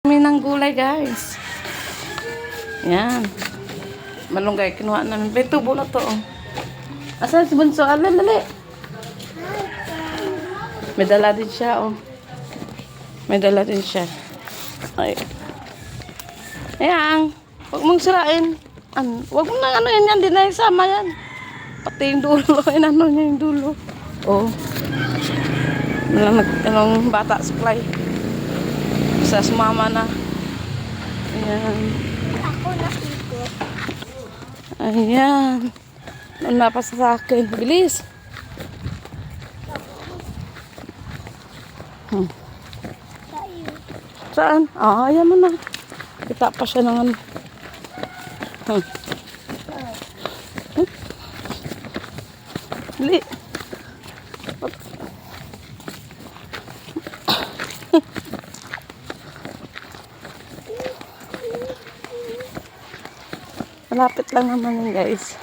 Kami ng gulay, guys. Yan. Malunggay, kinuha namin. May tubo na to, oh. Asan si Bunso? Lali. May dala din siya, oh. May dala din siya. Ay. Ayan. Huwag mong sirain. Huwag mong ano yan. Hindi na isama yan. Pati yung dulo. Inano niya yung dulo. Oh. Anong bata supply. Sa sumama na. Ayan. Ako nakikot. Ayan. Napasa sa akin. Bilis. Saan? Ayan mo na. Kita pa siya ng ano. Bili. Malapit lang naman yun, guys.